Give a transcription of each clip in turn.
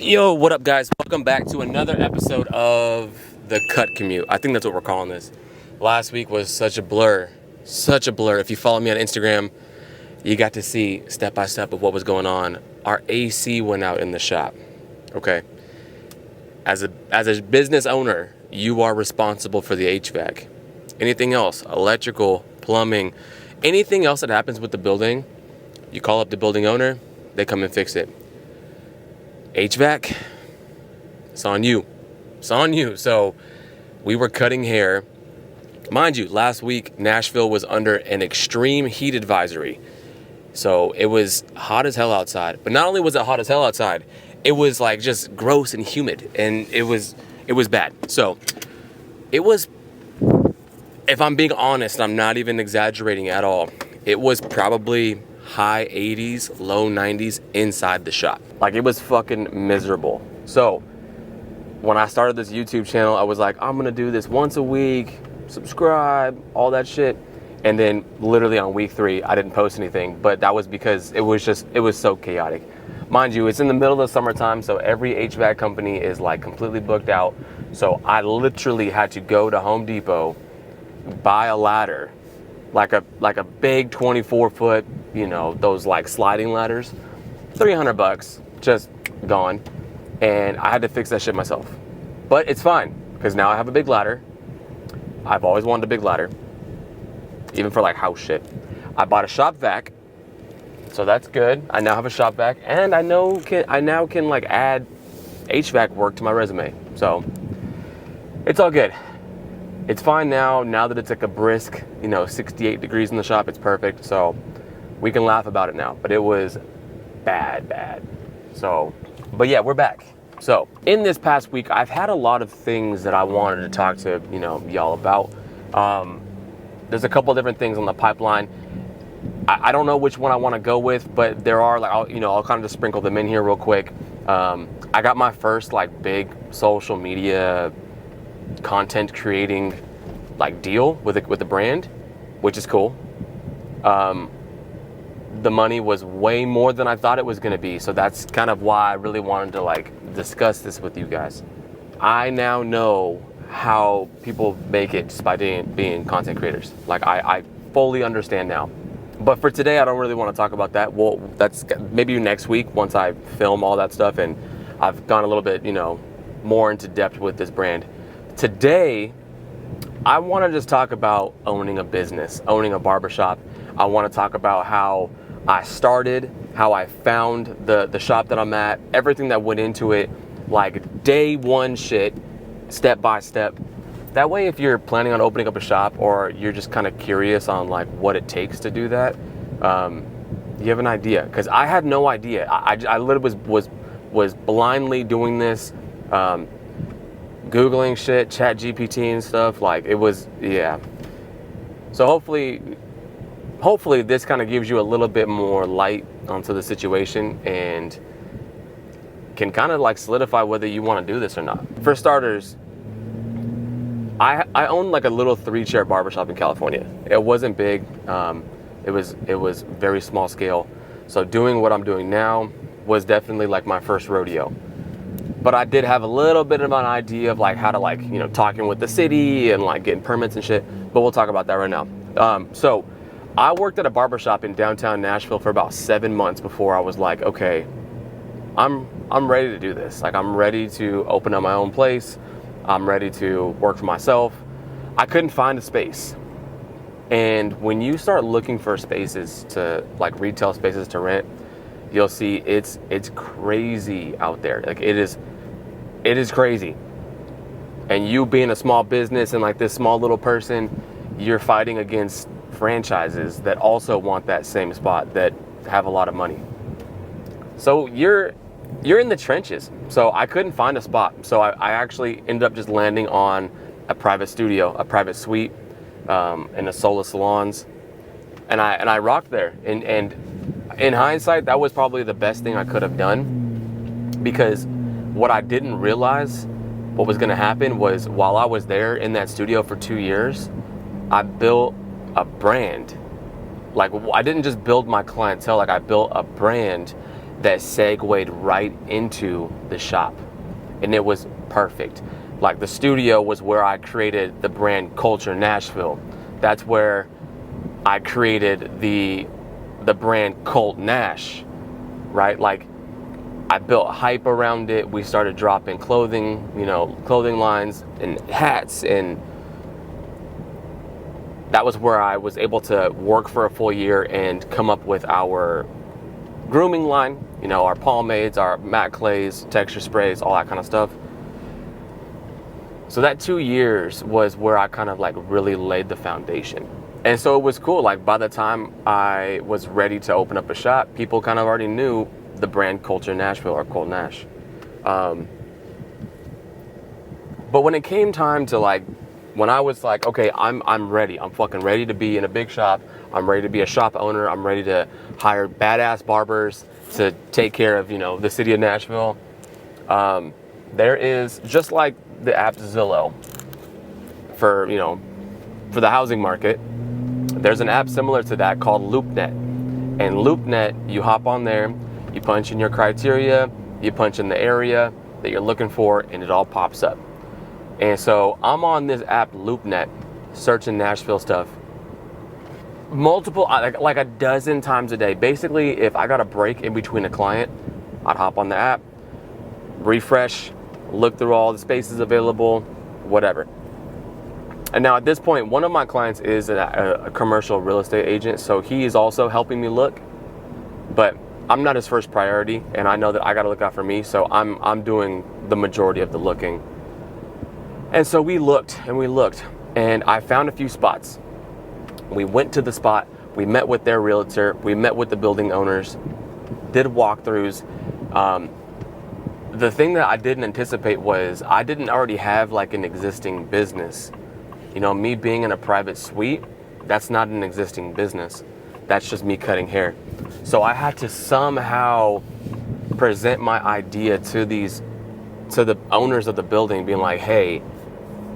Yo, what up, guys? Welcome back to another episode of The Cut Commute. I think that's what we're calling this. Last week was such a blur. Such a blur. If you follow me on Instagram, you got to see step by step of what was going on. Our AC went out in the shop. Okay. As a business owner, you are responsible for the HVAC. Anything else, electrical, plumbing, anything else that happens with the building, you call up the building owner, they come and fix it. HVAC, it's on you. It's on you. So we were cutting hair. Mind you, last week, Nashville was under an extreme heat advisory. So it was hot as hell outside. But not only was it hot as hell outside, it was like just gross and humid. And it was bad. So it was, if I'm being honest, I'm not even exaggerating at all, it was probably high 80s, low 90s inside the shop. Like, it was fucking miserable. So when I started this YouTube channel, I was like, I'm gonna do this once a week, subscribe, all that shit. And then literally on week 3, I didn't post anything, but that was because it was so chaotic. Mind you, it's in the middle of the summertime, so every HVAC company is like completely booked out. So I literally had to go to Home Depot, buy a ladder, like a big 24-foot, you know, those like sliding ladders, $300, just gone. And I had to fix that shit myself. But it's fine, because now I have a big ladder. I've always wanted a big ladder, even for like house shit. I bought a shop vac, so that's good. I now have a shop vac, and I now can like add HVAC work to my resume. So it's all good. It's fine now that it's like a brisk, 68 degrees in the shop. It's perfect. So we can laugh about it now, but it was bad. So, but yeah, we're back. So in this past week, I've had a lot of things that I wanted to talk to, y'all about. There's a couple different things on the pipeline. I don't know which one I want to go with, but there are, like, I'll kind of just sprinkle them in here real quick. I got my first like big social media content creating like deal with the brand, which is cool. The money was way more than I thought it was going to be, so that's kind of why I really wanted to like discuss this with you guys. I now know how people make it just by being content creators. Like, I fully understand now. But for today, I don't really want to talk about that. Well, that's maybe next week once I film all that stuff and I've gone a little bit, more into depth with this brand. Today, I want to just talk about owning a business, owning a barbershop. I want to talk about how I started, how I found the shop that I'm at, everything that went into it, like day one shit, step by step. That way, if you're planning on opening up a shop or you're just kind of curious on like what it takes to do that, you have an idea. Because I had no idea. I literally was blindly doing this, Googling shit, chat GPT and stuff. Like, it was, yeah. So hopefully this kind of gives you a little bit more light onto the situation and can kind of like solidify whether you want to do this or not. For starters, I own like a little 3-chair barbershop in California. It wasn't big. It was very small scale. So doing what I'm doing now was definitely like my first rodeo. But I did have a little bit of an idea of like how to like, talking with the city and like getting permits and shit. But we'll talk about that right now. So I worked at a barbershop in downtown Nashville for about 7 months before I was like, okay, I'm ready to do this. Like, I'm ready to open up my own place. I'm ready to work for myself. I couldn't find a space. And when you start looking for spaces to like retail spaces to rent, you'll see it's crazy out there. Like, it is crazy. And you being a small business and like this small little person, you're fighting against franchises that also want that same spot, that have a lot of money. So you're in the trenches. So I couldn't find a spot. So I actually ended up just landing on a private studio, a private suite, in a Sola Salons. And I rocked there. And in hindsight, that was probably the best thing I could have done, because what I didn't realize what was going to happen was, while I was there in that studio for 2 years, I built a brand. Like, I didn't just build my clientele, like I built a brand that segued right into the shop. And it was perfect. Like, the studio was where I created the brand Culture Nashville. That's where I created the brand Cult Nash, right? Like, I built hype around it. We started dropping clothing lines and hats, and that was where I was able to work for a full year and come up with our grooming line, our pomades, our matte clays, texture sprays, all that kind of stuff. So that 2 years was where I kind of like really laid the foundation. And so it was cool. Like, by the time I was ready to open up a shop, people kind of already knew the brand Culture Nashville or Colt Nash. But when it came time to when I was like, okay, I'm ready. I'm fucking ready to be in a big shop. I'm ready to be a shop owner. I'm ready to hire badass barbers to take care of, the city of Nashville. There is, just like the app Zillow for the housing market, there's an app similar to that called LoopNet. And LoopNet, you hop on there, you punch in your criteria, you punch in the area that you're looking for, and it all pops up. And so I'm on this app LoopNet, searching Nashville stuff like a dozen times a day. Basically, if I got a break in between a client, I'd hop on the app, refresh, look through all the spaces available, whatever. And now at this point, one of my clients is a commercial real estate agent, so he is also helping me look, but I'm not his first priority, and I know that I got to look out for me, so I'm doing the majority of the looking. And so we looked, and I found a few spots. We went to the spot, we met with their realtor, we met with the building owners, did walkthroughs. The thing that I didn't anticipate was I didn't already have like an existing business. Me being in a private suite, that's not an existing business. That's just me cutting hair. So I had to somehow present my idea to the owners of the building, being like, hey,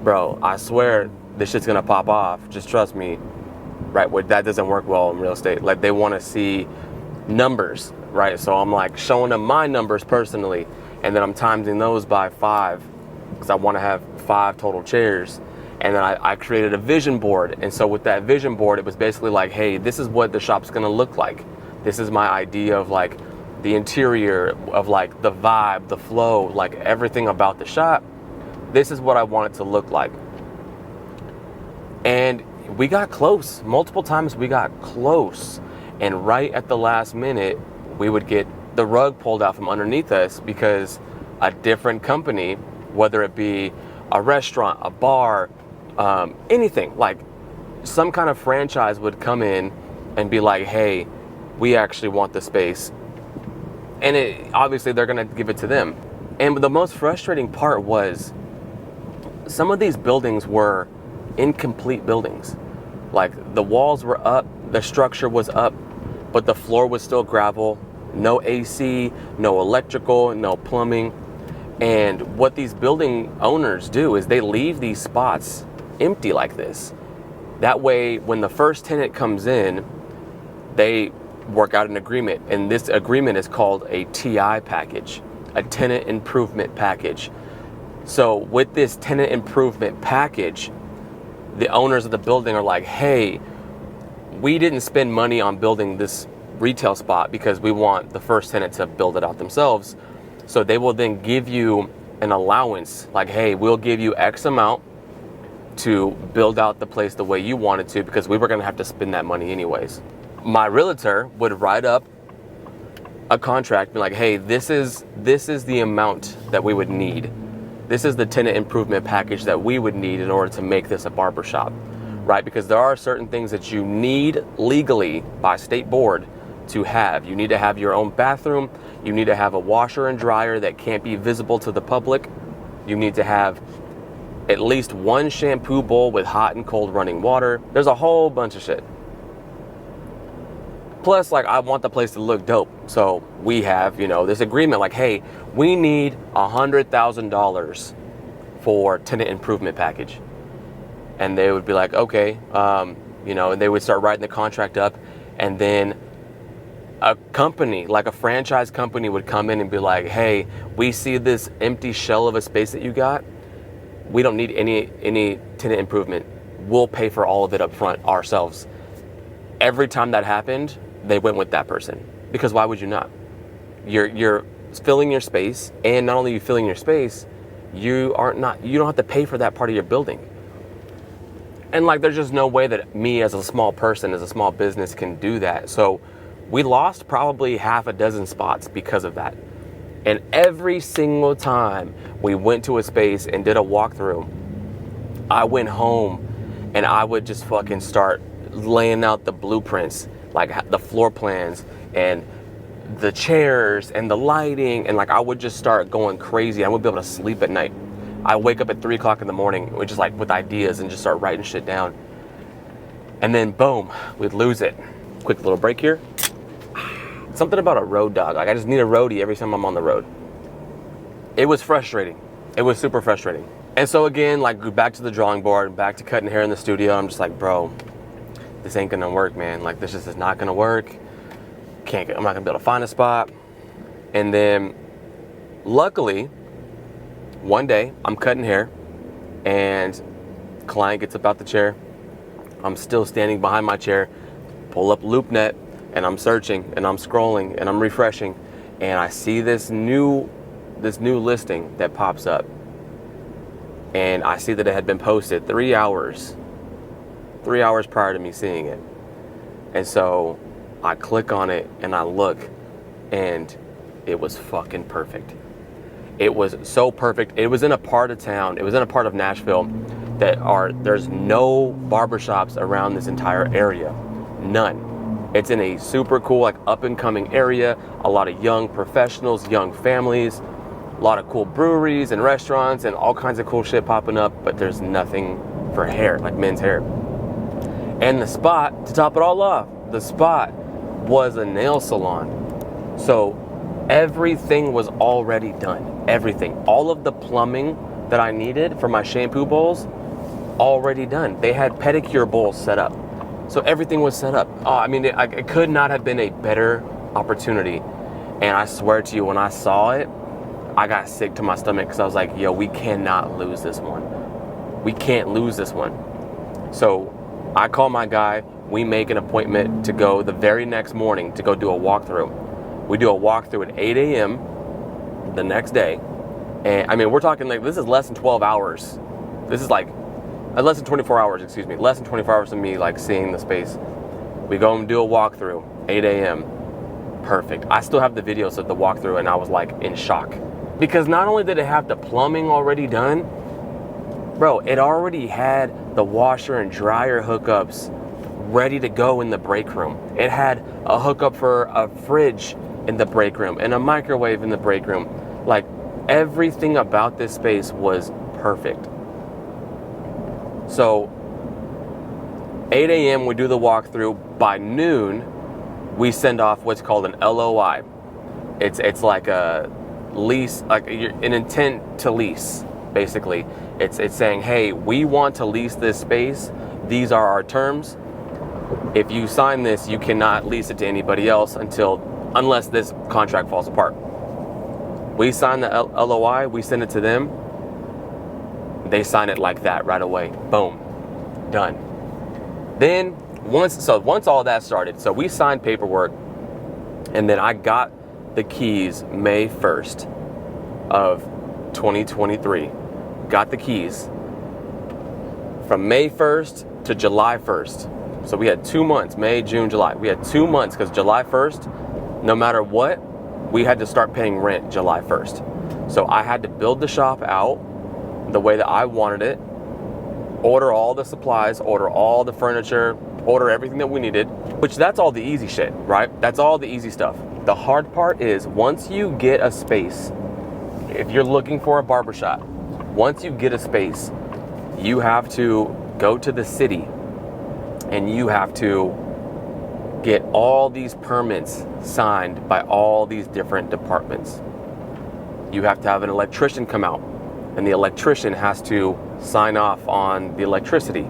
bro, I swear this shit's gonna pop off. Just trust me, right? That doesn't work well in real estate. Like, they wanna see numbers, right? So I'm like showing them my numbers personally, and then I'm timesing those by 5 because I wanna have 5 total chairs. And then I created a vision board. And so with that vision board, it was basically like, hey, this is what the shop's gonna look like. This is my idea of like the interior, of like the vibe, the flow, like everything about the shop. This is what I want it to look like. And we got close. Multiple times we got close. And right at the last minute, we would get the rug pulled out from underneath us because a different company, whether it be a restaurant, a bar, anything, like some kind of franchise would come in and be like, hey, we actually want the space. And obviously they're going to give it to them. And the most frustrating part was some of these buildings were incomplete buildings. Like, the walls were up, the structure was up, but the floor was still gravel, no AC, no electrical, no plumbing. And what these building owners do is they leave these spots empty like this. That way, when the first tenant comes in, they work out an agreement. And this agreement is called a TI package, a tenant improvement package. So with this tenant improvement package, the owners of the building are like, hey, we didn't spend money on building this retail spot because we want the first tenant to build it out themselves. So they will then give you an allowance, like, hey, we'll give you X amount to build out the place the way you want it to, because we were gonna have to spend that money anyways. My realtor would write up a contract, be like, hey, this is the amount that we would need. This is the tenant improvement package that we would need in order to make this a barbershop, right? Because there are certain things that you need legally by state board to have. You need to have your own bathroom. You need to have a washer and dryer that can't be visible to the public. You need to have at least one shampoo bowl with hot and cold running water. There's a whole bunch of shit. Plus, like, I want the place to look dope. So we have, this agreement like, hey, we need $100,000 for tenant improvement package. And they would be like, okay, and they would start writing the contract up. And then a company, like a franchise company, would come in and be like, hey, we see this empty shell of a space that you got. We don't need any tenant improvement. We'll pay for all of it up front ourselves. Every time that happened, they went with that person. Because why would you not? You're filling your space, and not only are you filling your space, you don't have to pay for that part of your building. And like, there's just no way that me as a small person, as a small business, can do that. So we lost probably half a dozen spots because of that. And every single time we went to a space and did a walkthrough, I went home and I would just fucking start laying out the blueprints, like the floor plans and the chairs and the lighting. And like, I would just start going crazy. I wouldn't be able to sleep at night. I wake up at 3 o'clock in the morning with just like with ideas and just start writing shit down. And then boom, we'd lose it. Quick little break here. Something about a road dog. Like, I just need a roadie every time I'm on the road. It was frustrating. It was super frustrating. And so again, like, back to the drawing board, back to cutting hair in the studio. I'm just like, bro, this ain't gonna work, man. Like, this just is not gonna work. I'm not gonna be able to find a spot. And then luckily, one day I'm cutting hair and client gets up out the chair. I'm still standing behind my chair, pull up LoopNet, and I'm searching and I'm scrolling and I'm refreshing, and I see this new listing that pops up, and I see that it had been posted 3 hours prior to me seeing it. And so I click on it and I look, and it was fucking perfect. It was so perfect. It was in a part of town, it was in a part of Nashville there's no barbershops around this entire area. None. It's in a super cool, like, up and coming area. A lot of young professionals, young families, a lot of cool breweries and restaurants and all kinds of cool shit popping up, but there's nothing for hair, like men's hair. And the spot, to top it all off, the spot was a nail salon. So everything was already done. Everything. All of the plumbing that I needed for my shampoo bowls, already done. They had pedicure bowls set up. So everything was set up. Oh, I mean, it could not have been a better opportunity. And I swear to you, when I saw it, I got sick to my stomach, because I was like, yo, we cannot lose this one. We can't lose this one. So I call my guy. We make an appointment to go the very next morning to go do a walkthrough. We do a walkthrough at 8 a.m. the next day. And I mean, we're talking like, this is less than 12 hours. This is like less than 24 hours, excuse me. Less than 24 hours of me like seeing the space. We go and do a walkthrough, 8 a.m. Perfect. I still have the videos of the walkthrough, and I was like in shock. Because not only did it have the plumbing already done, bro, it already had the washer and dryer hookups ready to go in the break room. It had a hookup for a fridge in the break room and a microwave in the break room. Like, everything about this space was perfect. So 8 a.m. we do the walkthrough. By noon, we send off what's called an LOI. It's like a lease, like an intent to lease, basically. It's saying, hey, we want to lease this space. These are our terms. If you sign this, you cannot lease it to anybody else unless this contract falls apart. We sign the LOI, we send it to them. They sign it like that right away. Boom. Done. Then once all that started, so we signed paperwork, and then I got the keys May 1st of 2023. Got the keys. From May 1st to July 1st. So we had 2 months, May, June, July. We had 2 months, because July 1st, no matter what, we had to start paying rent July 1st. So I had to build the shop out the way that I wanted it, order all the supplies, order all the furniture, order everything that we needed, which that's all the easy shit, right? That's all the easy stuff. The hard part is, once you get a space, if you're looking for a barbershop, once you get a space, you have to go to the city and you have to get all these permits signed by all these different departments. You have to have an electrician come out, and the electrician has to sign off on the electricity.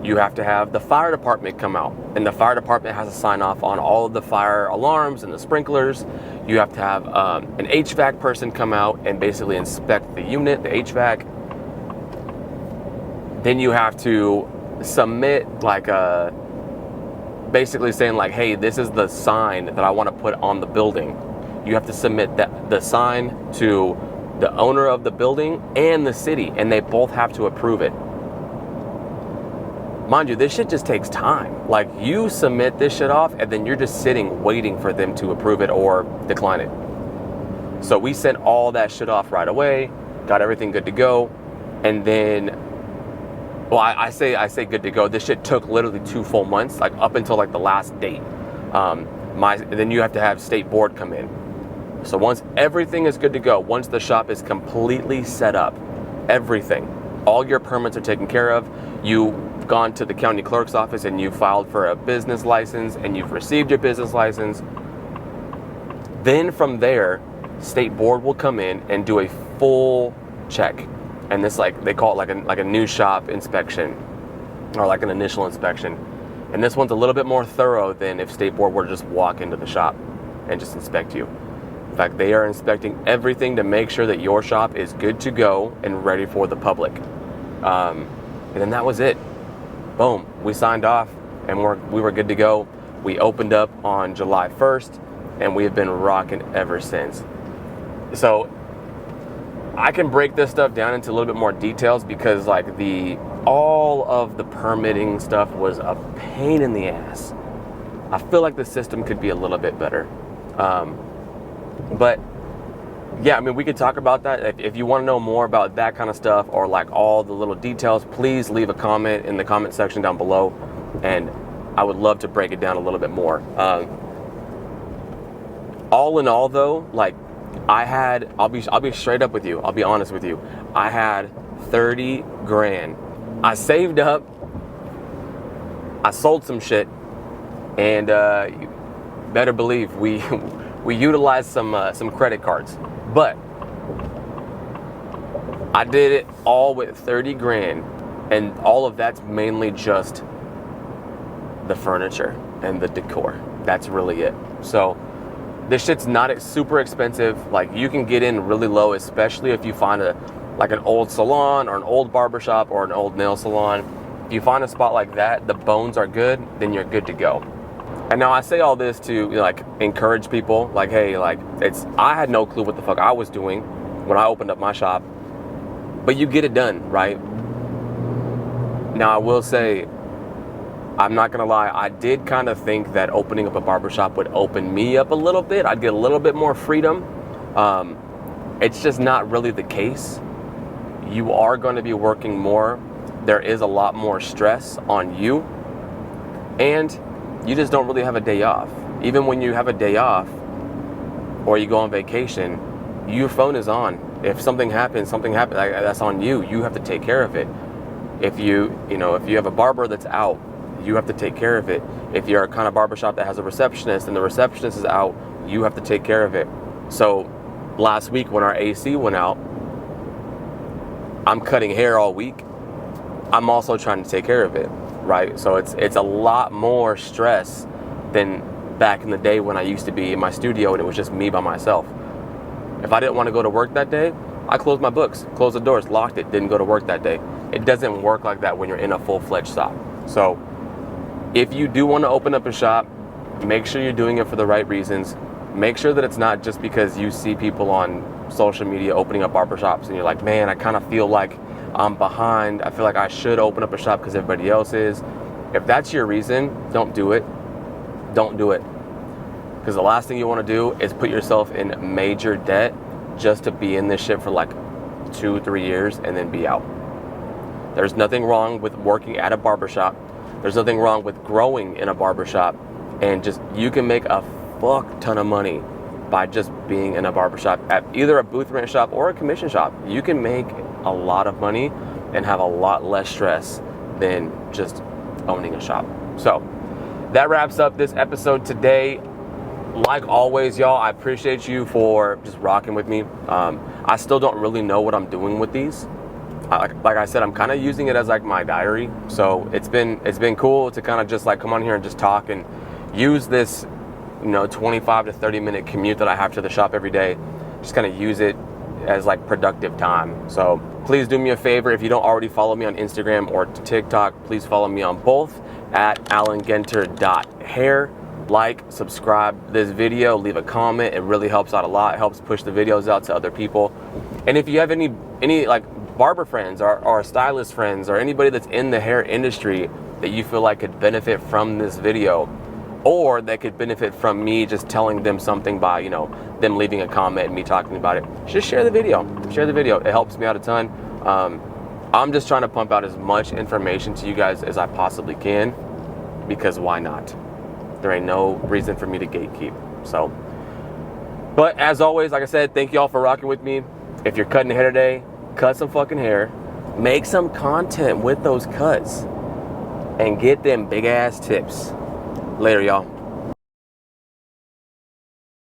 you have to have the fire department come out, and the fire department has to sign off on all of the fire alarms and the sprinklers. You have to have an HVAC person come out and basically inspect the unit, the HVAC. Then you have to submit like basically saying like, hey, this is the sign that I want to put on the building. You have to submit the sign to the owner of the building and the city, and they both have to approve it. Mind you, this shit just takes time. Like, you submit this shit off, and then you're just sitting waiting for them to approve it or decline it. So we sent all that shit off right away, got everything good to go, and then, well, I say good to go. This shit took literally 2 full months, like up until like the last date. Then you have to have state board come in. So once everything is good to go, once the shop is completely set up, everything, all your permits are taken care of, you've gone to the county clerk's office and you filed for a business license and you've received your business license, then from there, state board will come in and do a full check. And this, like, they call it like a new shop inspection or like an initial inspection. And this one's a little bit more thorough than if state board were to just walk into the shop and just inspect you. In fact, they are inspecting everything to make sure that your shop is good to go and ready for the public. And then that was it. Boom, we signed off and we were good to go. We opened up on July 1st and we have been rocking ever since. So I can break this stuff down into a little bit more details because like all of the permitting stuff was a pain in the ass. I feel like the system could be a little bit better. But yeah, I mean, we could talk about that. If you want to know more about that kind of stuff or like all the little details, please leave a comment in the comment section down below, and I would love to break it down a little bit more. All in all though, like I'll be straight up with you. I'll be honest with you. I had 30 grand. I saved up, I sold some shit, and you better believe we utilized some credit cards. But I did it all with 30 grand, and all of that's mainly just the furniture and the decor. That's really it. So this shit's not super expensive. Like, you can get in really low, especially if you find an old salon or an old barbershop or an old nail salon. If you find a spot like that, the bones are good, then you're good to go. And now I say all this to like encourage people, like, hey, like I had no clue what the fuck I was doing when I opened up my shop, but you get it done, right? Now I will say, I'm not gonna lie, I did kind of think that opening up a barbershop would open me up a little bit. I'd get a little bit more freedom. It's just not really the case. You are going to be working more. There is a lot more stress on you, and you just don't really have a day off. Even when you have a day off or you go on vacation, your phone is on. If something happens, that's on you. You have to take care of it. If you have a barber that's out, you have to take care of it. If you're a kind of barbershop that has a receptionist and the receptionist is out, you have to take care of it. So last week when our AC went out, I'm cutting hair all week. I'm also trying to take care of it, right? So it's a lot more stress than back in the day when I used to be in my studio and it was just me by myself. If I didn't want to go to work that day, I closed my books, closed the doors, locked it, didn't go to work that day. It doesn't work like that when you're in a full-fledged shop. So if you do want to open up a shop, make sure you're doing it for the right reasons. Make sure that it's not just because you see people on social media opening up barbershops and you're like, man, I kind of feel like I'm behind. I feel like I should open up a shop because everybody else is. If that's your reason, don't do it. Don't do it. Because the last thing you want to do is put yourself in major debt just to be in this shit for like 2-3 years and then be out. There's nothing wrong with working at a barbershop. There's nothing wrong with growing in a barbershop, and just you can make a fuck ton of money by just being in a barbershop at either a booth rent shop or a commission shop. You can make a lot of money and have a lot less stress than just owning a shop. So that wraps up this episode today. Like always, y'all, I appreciate you for just rocking with me. I still don't really know what I'm doing with these. like I said, I'm kind of using it as like my diary. So it's been cool to kind of just like come on here and just talk and use this, 25 to 30 minute commute that I have to the shop every day. Just kind of use it as like productive time. So please do me a favor, if you don't already follow me on Instagram or TikTok, please follow me on both at allengenter.hair. Like, subscribe this video, leave a comment. It really helps out a lot. It helps push the videos out to other people. And if you have any like barber friends or stylist friends or anybody that's in the hair industry that you feel like could benefit from this video, or that could benefit from me just telling them something by, them leaving a comment and me talking about it, just share the video. Share the video. It helps me out a ton. I'm just trying to pump out as much information to you guys as I possibly can, because why not? There ain't no reason for me to gatekeep. So, but as always, like I said, thank you all for rocking with me. If you're cutting hair today, cut some fucking hair, make some content with those cuts, and get them big ass tips. Later, y'all.